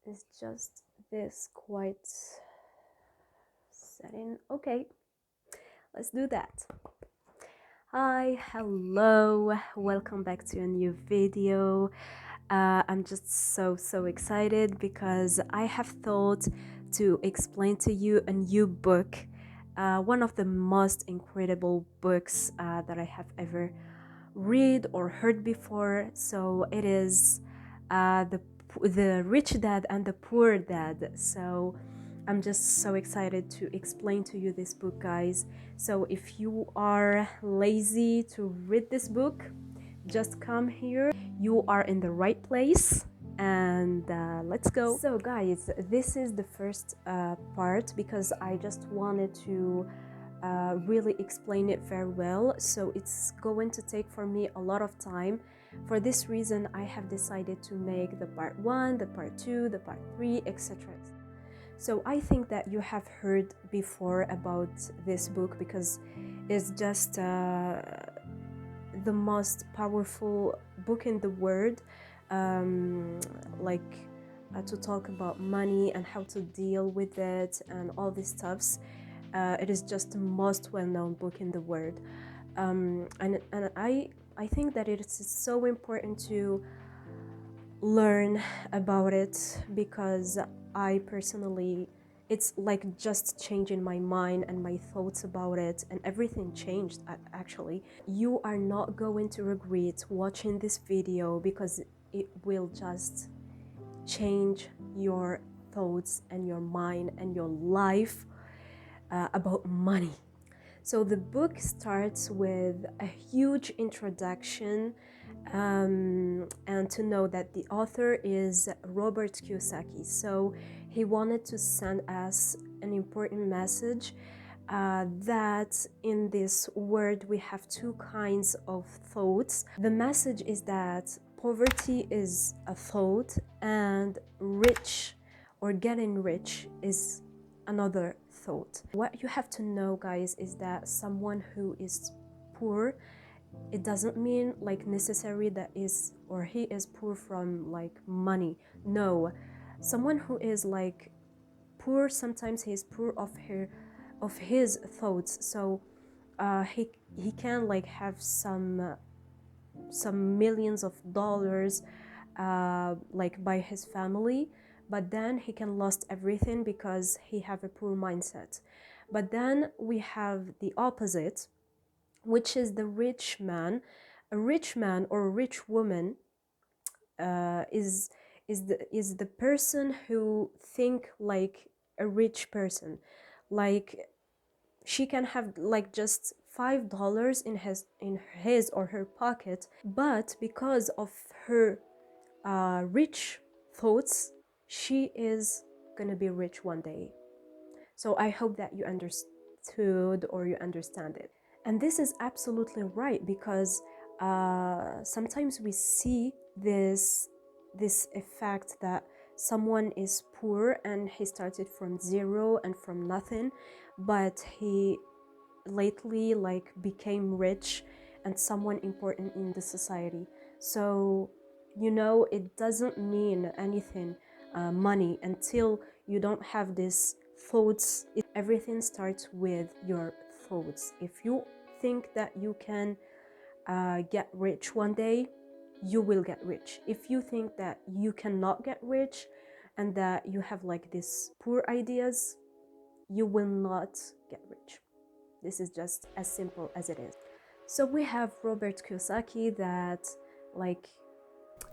is just this quite setting. Okay, let's do that. Hi, hello, welcome back to a new video. I'm just so excited because I have thought to explain to you a new book, one of the most incredible books that I have ever read or heard before. So it is the Rich Dad and the Poor Dad. So I'm just so excited to explain to you this book, guys. So if you are lazy to read this book, just come here. You are in the right place, and let's go. So guys, this is the first part because I just wanted to really explain it very well, so it's going to take for me a lot of time. For this reason, I have decided to make the part 1, the part 2, the part 3, etc. So I think that you have heard before about this book because it's just the most powerful book in the world, like to talk about money and how to deal with it and all these stuffs. It is just the most well-known book in the world, and I think that it is so important to learn about it because I personally, it's like just changing my mind and my thoughts about it, and everything changed actually. You are not going to regret watching this video because it will just change your thoughts and your mind and your life about money. So the book starts with a huge introduction, and to know that the author is Robert Kiyosaki. So he wanted to send us an important message, that in this world we have two kinds of thoughts. The message is that poverty is a thought and rich or getting rich is another thought. What you have to know, guys, is that someone who is poor, it doesn't mean like necessary that is or he is poor from like money. No, someone who is like poor, sometimes he is poor of his thoughts. So he can like have some millions of dollars like by his family, but then he can lost everything because he have a poor mindset. But then we have the opposite, which is the rich man. A rich man or a rich woman is the person who think like a rich person. Like she can have like just $5 in his or her pocket, but because of her rich thoughts, she is gonna be rich one day. So I hope that you understood or you understand it. And this is absolutely right because sometimes we see this effect that someone is poor and he started from zero and from nothing, but he lately like became rich and someone important in the society. So it doesn't mean anything, money, until you don't have these thoughts. Everything starts with your thoughts. If you think that you can get rich one day, you will get rich. If you think that you cannot get rich and that you have like these poor ideas, you will not get rich. This is just as simple as it is. So we have Robert Kiyosaki that like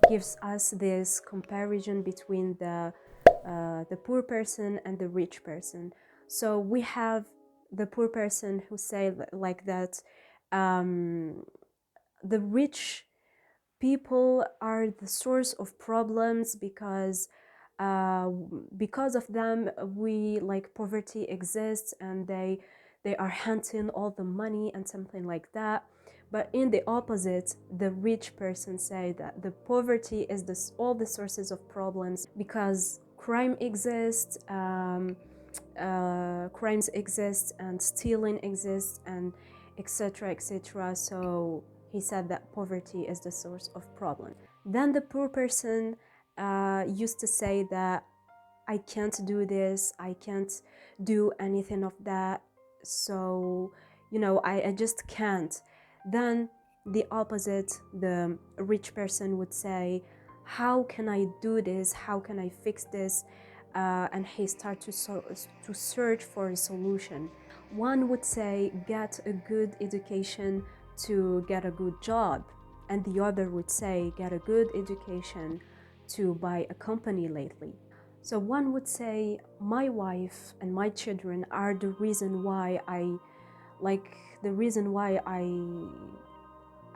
gives us this comparison between the poor person and the rich person. So we have the poor person who say like that the rich people are the source of problems because of them we like poverty exists, and they are hunting all the money and something like that. But in the opposite, the rich person say that the poverty is all the sources of problems because crime exists, crimes exist and stealing exists and etc etc. So he said that poverty is the source of problem. Then the poor person used to say that I can't do this, I can't do anything of that, so I just can't. Then the opposite, the rich person would say, how can I do this, how can I fix this, and he start to search for a solution. One would say, get a good education to get a good job, and the other would say, get a good education to buy a company lately. So one would say, my wife and my children are the reason why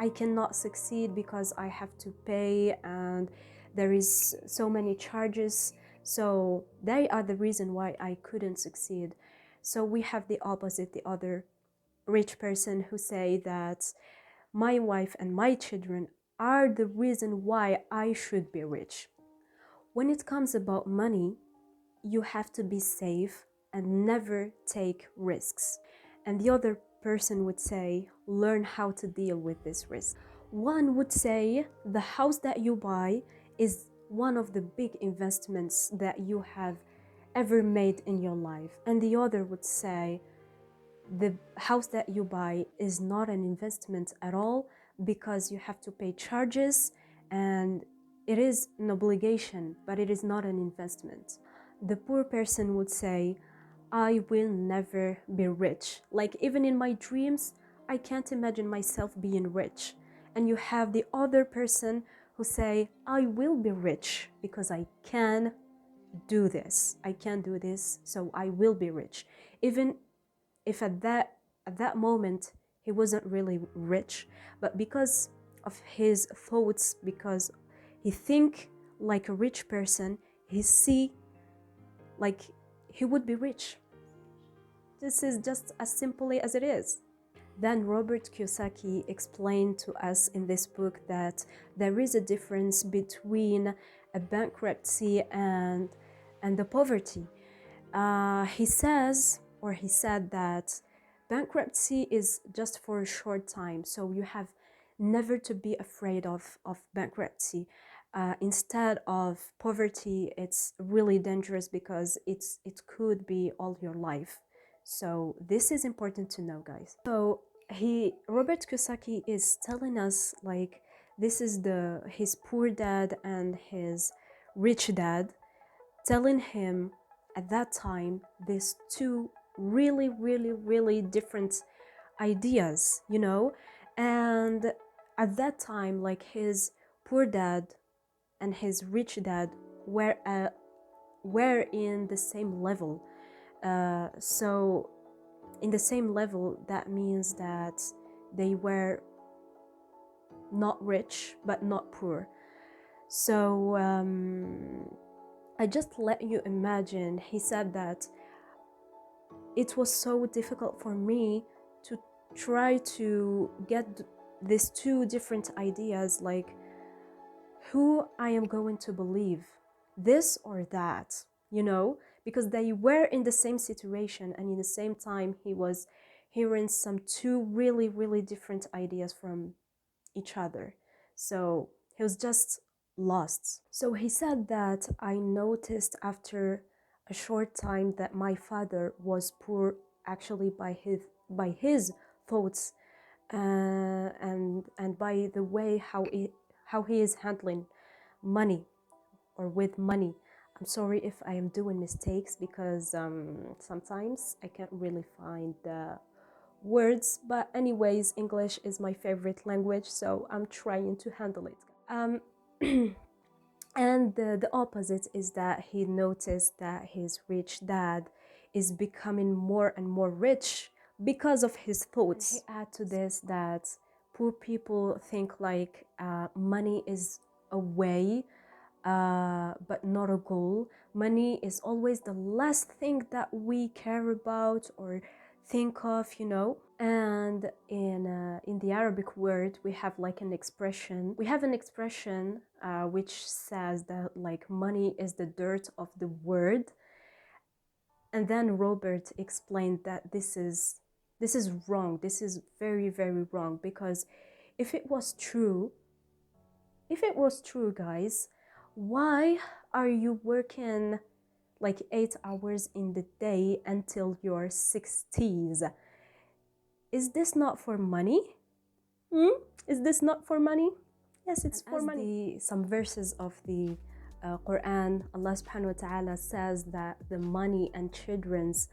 I cannot succeed, because I have to pay and there is so many charges. So they are the reason why I couldn't succeed. So we have the opposite, the other rich person who say that my wife and my children are the reason why I should be rich. When it comes about money, you have to be safe and never take risks. And the other person would say, learn how to deal with this risk. One would say, the house that you buy is one of the big investments that you have ever made in your life. And the other would say, the house that you buy is not an investment at all, because you have to pay charges and it is an obligation, but it is not an investment. The poor person would say, I will never be rich. Like, even in my dreams, I can't imagine myself being rich. And you have the other person who say, I will be rich because I can do this. I can do this, so I will be rich. Even if at that moment he wasn't really rich, but because of his thoughts, because he think like a rich person, he see like he would be rich. This is just as simply as it is. Then Robert Kiyosaki explained to us in this book that there is a difference between a bankruptcy and the poverty. He said that bankruptcy is just for a short time, so you have never to be afraid of bankruptcy. Instead of poverty, it's really dangerous because it could be all your life. So this is important to know, guys. So Robert Kiyosaki is telling us, like, this is his poor dad and his rich dad telling him at that time these two really, really, really different ideas, and at that time, like, his poor dad and his rich dad were in the same level. So in the same level, that means that they were not rich but not poor. So I just let you imagine. He said that it was so difficult for me to try to get these two different ideas, like, who I am going to believe, this or that, because they were in the same situation, and in the same time he was hearing some two really, really different ideas from each other. So he was just lost. So he said that, I noticed after a short time that my father was poor, actually by his thoughts, and by the way how he is handling money, or with money. I'm sorry if I am doing mistakes, because sometimes I can't really find the words, but anyways, English is my favorite language, so I'm trying to handle it. And the opposite is that he noticed that his rich dad is becoming more and more rich because of his thoughts. And he add to this that poor people think like money is a way, but not a goal. Money is always the last thing that we care about or think of, And in the Arabic word, we have like an expression. We have an expression which says that, like, money is the dirt of the world. And then Robert explained that this is wrong. This is very, very wrong, because if it was true, guys, why are you working like 8 hours in the day until your 60s. Is this not for money? Is this not for money? Yes, it's for money. Some verses of the Quran, Allah subhanahu wa ta'ala says that the money and children's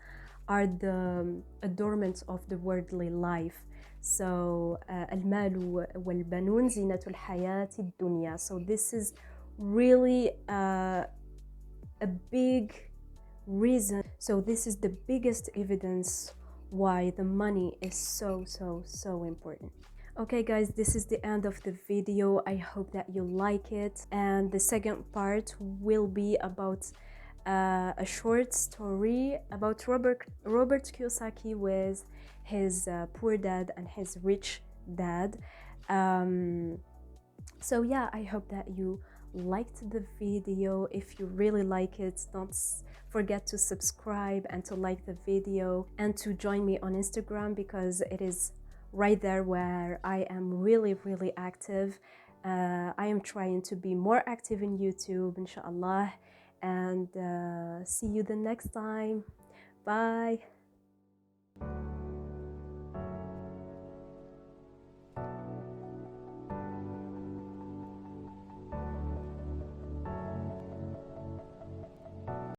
are the adornments of the worldly life. So المال والبنون زينة الحياة الدنيا. So this is really a big reason. So this is the biggest evidence why the money is so important. Okay guys, this is the end of the video. I hope that you like it, and the second part will be about a short story about Robert Kiyosaki with his poor dad and his rich dad. So yeah, I hope that you liked the video. If you really like it, don't forget to subscribe and to like the video and to join me on Instagram, because it is right there where I am really active. I am trying to be more active in YouTube, inshallah, and see you the next time. Bye.